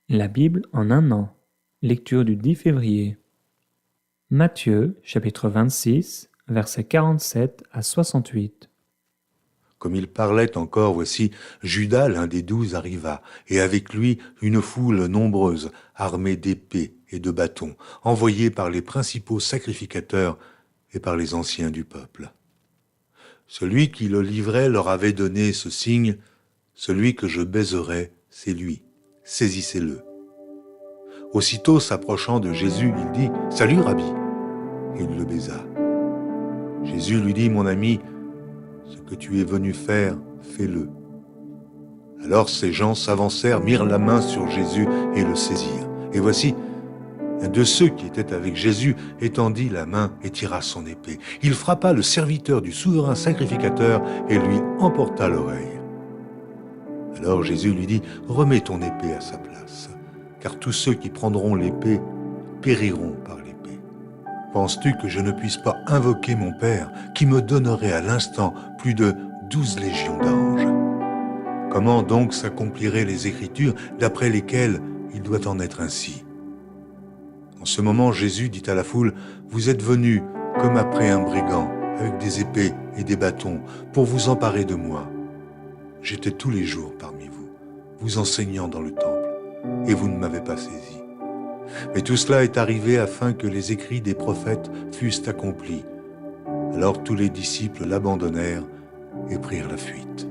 La Bible en un an. Lecture du 10 février. Matthieu, chapitre 26, versets 47 à 68. Comme il parlait encore, voici, Judas, l'un des 12, arriva, et avec lui une foule nombreuse, armée d'épées et de bâtons, envoyée par les principaux sacrificateurs et par les anciens du peuple. Celui qui le livrait leur avait donné ce signe, « Celui que je baiserai, c'est lui, saisissez-le. » Aussitôt s'approchant de Jésus, il dit, « Salut, Rabbi !» et il le baisa. Jésus lui dit, « Mon ami, ce que tu es venu faire, fais-le. » Alors ces gens s'avancèrent, mirent la main sur Jésus et le saisirent. Et voici, un de ceux qui étaient avec Jésus étendit la main et tira son épée. Il frappa le serviteur du souverain sacrificateur et lui emporta l'oreille. Alors Jésus lui dit, « Remets ton épée à sa place, car tous ceux qui prendront l'épée périront par l'épée. Penses-tu que je ne puisse pas invoquer mon Père, qui me donnerait à l'instant plus de 12 légions d'anges? Comment donc s'accompliraient les Écritures d'après lesquelles il doit en être ainsi ?» En ce moment, Jésus dit à la foule, « Vous êtes venus comme après un brigand, avec des épées et des bâtons, pour vous emparer de moi. J'étais tous les jours parmi vous, vous enseignant dans le temple, et vous ne m'avez pas saisi. Mais tout cela est arrivé afin que les écrits des prophètes fussent accomplis. » Alors tous les disciples l'abandonnèrent et prirent la fuite.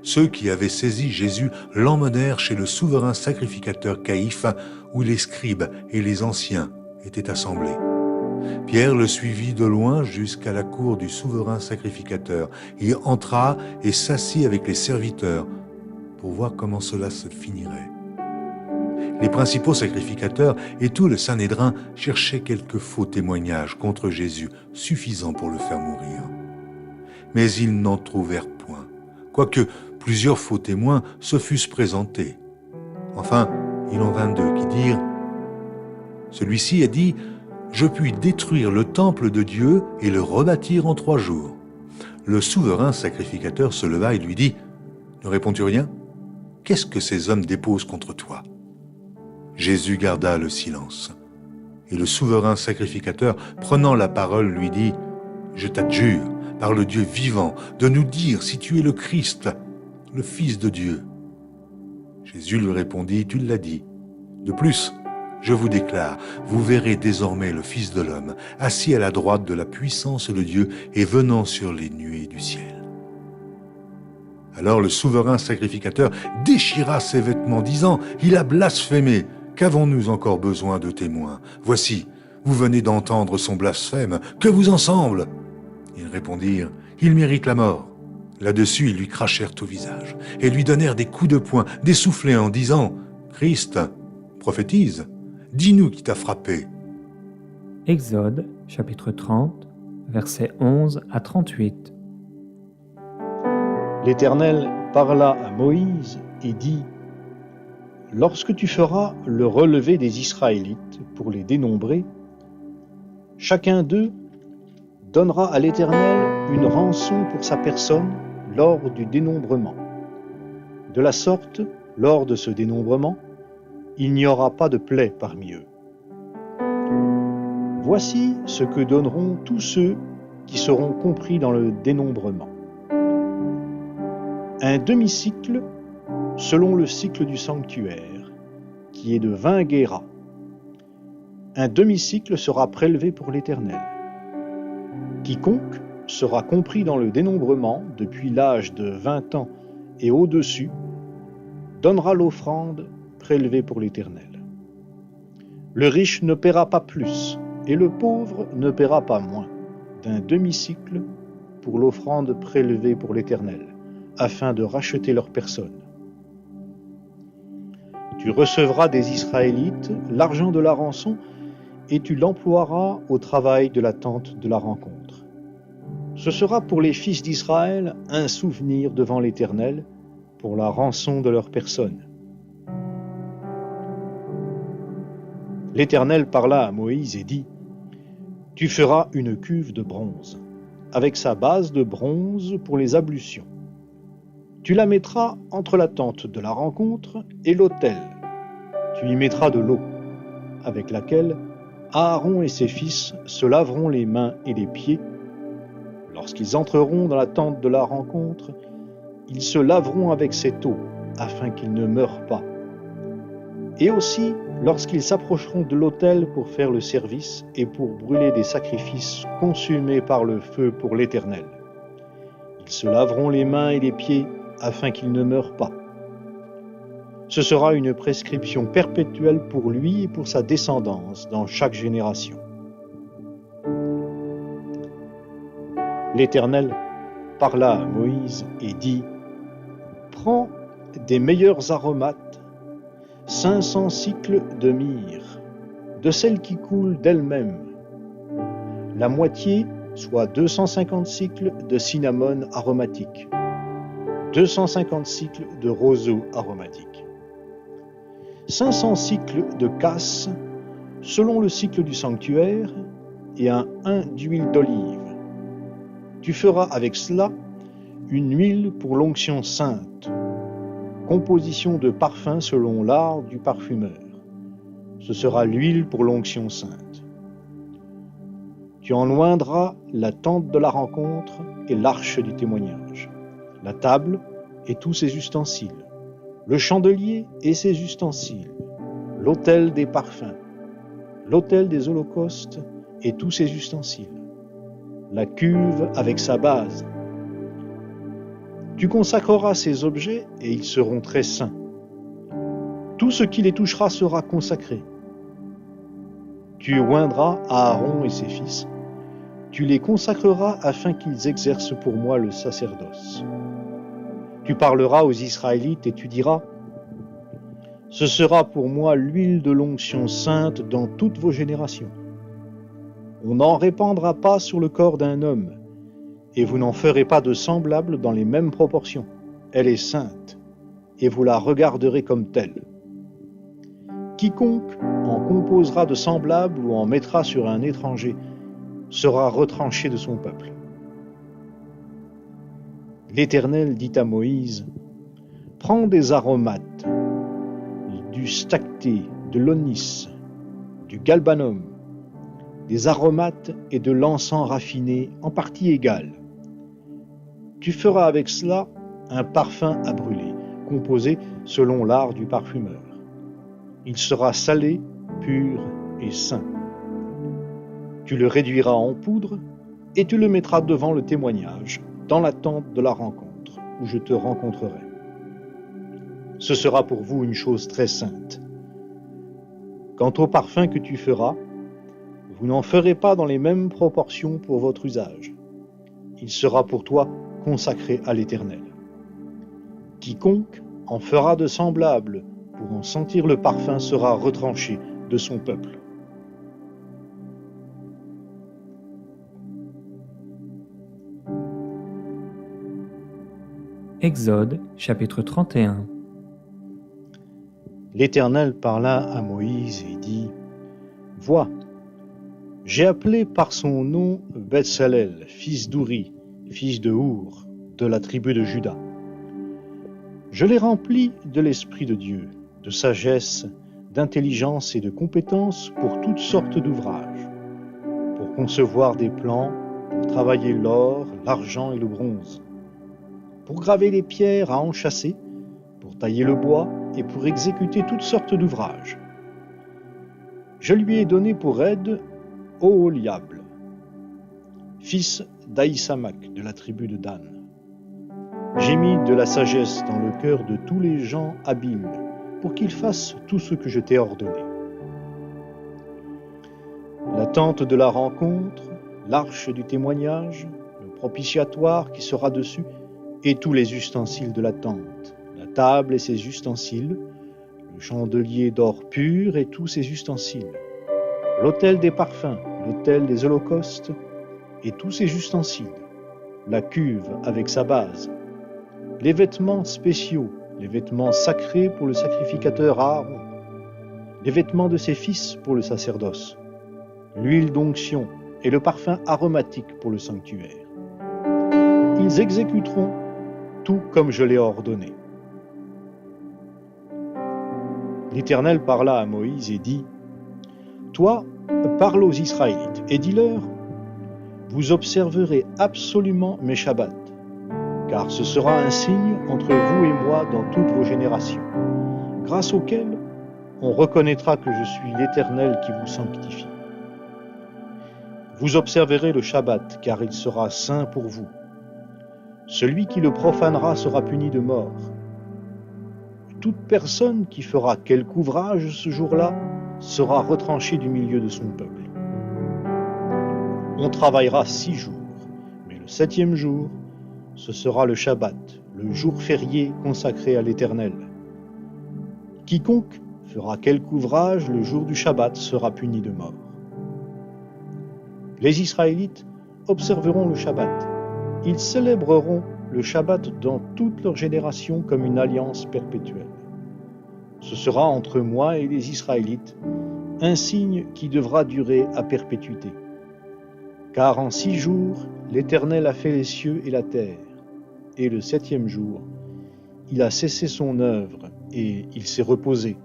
Ceux qui avaient saisi Jésus l'emmenèrent chez le souverain sacrificateur Caïphe, où les scribes et les anciens étaient assemblés. Pierre le suivit de loin jusqu'à la cour du souverain sacrificateur. Il entra et s'assit avec les serviteurs pour voir comment cela se finirait. Les principaux sacrificateurs et tout le Sanhédrin cherchaient quelques faux témoignages contre Jésus, suffisants pour le faire mourir. Mais ils n'en trouvèrent point, quoique plusieurs faux témoins se fussent présentés. Enfin, il en vint deux qui dirent, « Celui-ci a dit, je puis détruire le temple de Dieu et le rebâtir en 3 jours. » Le souverain sacrificateur se leva et lui dit, « Ne réponds-tu rien? Qu'est-ce que ces hommes déposent contre toi? » Jésus garda le silence. Et le souverain sacrificateur, prenant la parole, lui dit, « Je t'adjure, par le Dieu vivant, de nous dire si tu es le Christ, le Fils de Dieu. » Jésus lui répondit, « Tu l'as dit. De plus, je vous déclare, vous verrez désormais le Fils de l'homme, assis à la droite de la puissance de Dieu et venant sur les nuées du ciel. » Alors le souverain sacrificateur déchira ses vêtements, disant, « Il a blasphémé. Qu'avons-nous encore besoin de témoins? Voici, vous venez d'entendre son blasphème. Que vous en semble ?» Ils répondirent, « Il mérite la mort. » Là-dessus, ils lui crachèrent au visage et lui donnèrent des coups de poing, des soufflets en disant, « Christ, prophétise, dis-nous qui t'a frappé. » Exode, chapitre 30, versets 11 à 38. L'Éternel parla à Moïse et dit, « Lorsque tu feras le relevé des Israélites pour les dénombrer, chacun d'eux donnera à l'Éternel une rançon pour sa personne lors du dénombrement. De la sorte, lors de ce dénombrement, il n'y aura pas de plaie parmi eux. Voici ce que donneront tous ceux qui seront compris dans le dénombrement. Un demi-cycle selon le cycle du sanctuaire, qui est de 20 guéras. Un demi-cycle sera prélevé pour l'Éternel. Quiconque sera compris dans le dénombrement depuis l'âge de 20 ans et au-dessus donnera l'offrande prélevée pour l'Éternel. Le riche ne paiera pas plus et le pauvre ne paiera pas moins d'un demi-cycle pour l'offrande prélevée pour l'Éternel, afin de racheter leur personne. Tu recevras des Israélites l'argent de la rançon et tu l'emploieras au travail de la tente de la rencontre. Ce sera pour les fils d'Israël un souvenir devant l'Éternel pour la rançon de leur personne. L'Éternel parla à Moïse et dit, « Tu feras une cuve de bronze, avec sa base de bronze pour les ablutions. Tu la mettras entre la tente de la rencontre et l'autel, Tu y mettras de l'eau, avec laquelle Aaron et ses fils se laveront les mains et les pieds. Lorsqu'ils entreront dans la tente de la rencontre, ils se laveront avec cette eau, afin qu'ils ne meurent pas. Et aussi, lorsqu'ils s'approcheront de l'autel pour faire le service et pour brûler des sacrifices consumés par le feu pour l'Éternel. Ils se laveront les mains et les pieds, afin qu'ils ne meurent pas. Ce sera une prescription perpétuelle pour lui et pour sa descendance dans chaque génération. L'Éternel parla à Moïse et dit : Prends des meilleurs aromates, 500 cycles de myrrhe, de celle qui coule d'elle-même, la moitié, soit 250 cycles de cinnamome aromatique, 250 cycles de roseau aromatique, 500 cycles de casses, selon le cycle du sanctuaire, et un d'huile d'olive. Tu feras avec cela une huile pour l'onction sainte, composition de parfum selon l'art du parfumeur. Ce sera l'huile pour l'onction sainte. Tu en oindras la tente de la rencontre et l'arche du témoignage, la table et tous ses ustensiles, le chandelier et ses ustensiles, l'autel des parfums, l'autel des holocaustes et tous ses ustensiles, la cuve avec sa base. Tu consacreras ces objets et ils seront très saints. Tout ce qui les touchera sera consacré. Tu oindras Aaron et ses fils. Tu les consacreras afin qu'ils exercent pour moi le sacerdoce. Tu parleras aux Israélites et tu diras : Ce sera pour moi l'huile de l'onction sainte dans toutes vos générations. On n'en répandra pas sur le corps d'un homme, et vous n'en ferez pas de semblable dans les mêmes proportions. Elle est sainte, et vous la regarderez comme telle. Quiconque en composera de semblable ou en mettra sur un étranger sera retranché de son peuple. L'Éternel dit à Moïse : Prends des aromates, du stacté, de l'onis, du galbanum, des aromates et de l'encens raffiné en partie égale. Tu feras avec cela un parfum à brûler, composé selon l'art du parfumeur. Il sera salé, pur et saint. Tu le réduiras en poudre et tu le mettras devant le témoignage, dans la tente de la rencontre, où je te rencontrerai. Ce sera pour vous une chose très sainte. Quant au parfum que tu feras, vous n'en ferez pas dans les mêmes proportions pour votre usage. Il sera pour toi consacré à l'Éternel. Quiconque en fera de semblable pour en sentir le parfum sera retranché de son peuple. Exode chapitre 31. L'Éternel parla à Moïse et dit : Vois, j'ai appelé par son nom Betsalel, fils d'Ouri, fils de Our, de la tribu de Juda. Je l'ai rempli de l'Esprit de Dieu, de sagesse, d'intelligence et de compétence pour toutes sortes d'ouvrages, pour concevoir des plans, pour travailler l'or, l'argent et le bronze, pour graver les pierres à enchâsser, pour tailler le bois et pour exécuter toutes sortes d'ouvrages. Je lui ai donné pour aide Oholiab, fils d'Aïsamak de la tribu de Dan. J'ai mis de la sagesse dans le cœur de tous les gens habiles pour qu'ils fassent tout ce que je t'ai ordonné. La tente de la rencontre, l'arche du témoignage, le propitiatoire qui sera dessus, et tous les ustensiles de la tente, la table et ses ustensiles, le chandelier d'or pur et tous ses ustensiles, l'autel des parfums, l'autel des holocaustes et tous ses ustensiles, la cuve avec sa base, les vêtements spéciaux, les vêtements sacrés pour le sacrificateur Aaron, les vêtements de ses fils pour le sacerdoce, l'huile d'onction et le parfum aromatique pour le sanctuaire. Ils exécuteront tout comme je l'ai ordonné. L'Éternel parla à Moïse et dit : Toi, parle aux Israélites et dis-leur : Vous observerez absolument mes Shabbats, car ce sera un signe entre vous et moi dans toutes vos générations, grâce auquel on reconnaîtra que je suis l'Éternel qui vous sanctifie. Vous observerez le Shabbat, car il sera saint pour vous. Celui qui le profanera sera puni de mort. Toute personne qui fera quelque ouvrage ce jour-là sera retranchée du milieu de son peuple. On travaillera 6 jours, mais le 7e jour, ce sera le Shabbat, le jour férié consacré à l'Éternel. Quiconque fera quelque ouvrage le jour du Shabbat sera puni de mort. Les Israélites observeront le Shabbat. Ils célébreront le Shabbat dans toutes leurs générations comme une alliance perpétuelle. Ce sera entre moi et les Israélites un signe qui devra durer à perpétuité. Car en 6 jours, l'Éternel a fait les cieux et la terre, et le 7e jour, il a cessé son œuvre et il s'est reposé.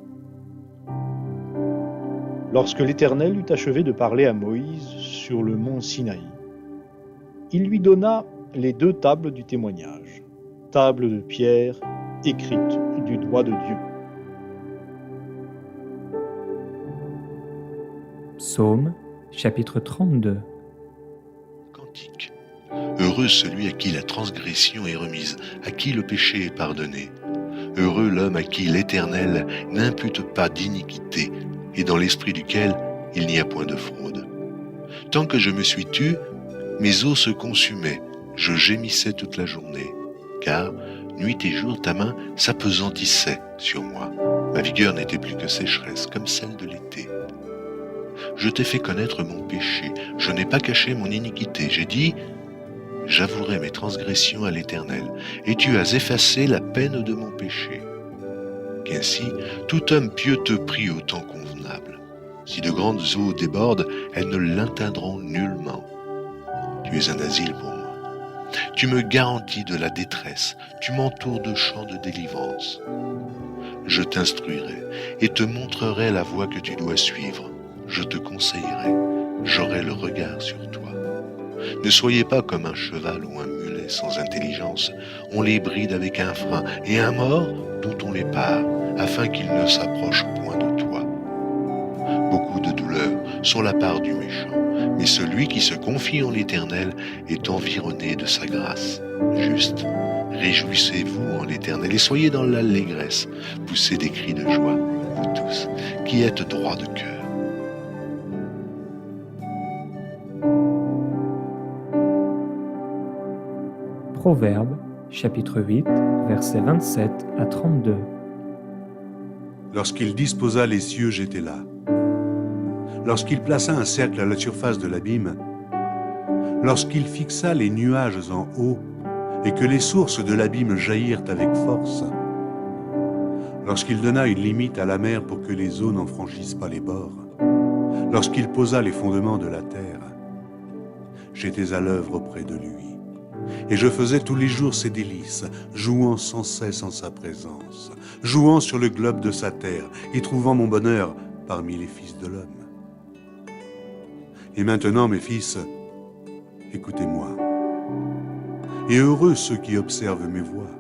Lorsque l'Éternel eut achevé de parler à Moïse sur le mont Sinaï, il lui donna les 2 tables du témoignage, tables de pierre écrites du doigt de Dieu. Psaume, chapitre 32. Cantique. Heureux celui à qui la transgression est remise, à qui le péché est pardonné. Heureux l'homme à qui l'Éternel n'impute pas d'iniquité, et dans l'esprit duquel il n'y a point de fraude. Tant que je me suis tu, mes os se consumaient, je gémissais toute la journée, car nuit et jour ta main s'apesantissait sur moi. Ma vigueur n'était plus que sécheresse, comme celle de l'été. Je t'ai fait connaître mon péché, je n'ai pas caché mon iniquité. J'ai dit, j'avouerai mes transgressions à l'Éternel, et tu as effacé la peine de mon péché. Qu'ainsi, tout homme pieux te prie au temps convenable. Si de grandes eaux débordent, elles ne l'atteindront nullement. Tu es un asile pour moi. Tu me garantis de la détresse, tu m'entoures de chants de délivrance. Je t'instruirai et te montrerai la voie que tu dois suivre. Je te conseillerai, j'aurai le regard sur toi. Ne soyez pas comme un cheval ou un mulet sans intelligence. On les bride avec un frein, et un mort dont on les pare, afin qu'il ne s'approche point de toi. Beaucoup de douleurs sont la part du méchant, mais celui qui se confie en l'Éternel est environné de sa grâce. Juste, réjouissez-vous en l'Éternel et soyez dans l'allégresse. Poussez des cris de joie, vous tous, qui êtes droits de cœur. Proverbes, chapitre 8, versets 27 à 32. Lorsqu'il disposa les cieux, j'étais là. Lorsqu'il plaça un cercle à la surface de l'abîme, lorsqu'il fixa les nuages en haut et que les sources de l'abîme jaillirent avec force, lorsqu'il donna une limite à la mer pour que les eaux n'en franchissent pas les bords, lorsqu'il posa les fondements de la terre, j'étais à l'œuvre auprès de lui. Et je faisais tous les jours ses délices, jouant sans cesse en sa présence, jouant sur le globe de sa terre et trouvant mon bonheur parmi les fils de l'homme. Et maintenant, mes fils, écoutez-moi. Et heureux ceux qui observent mes voies.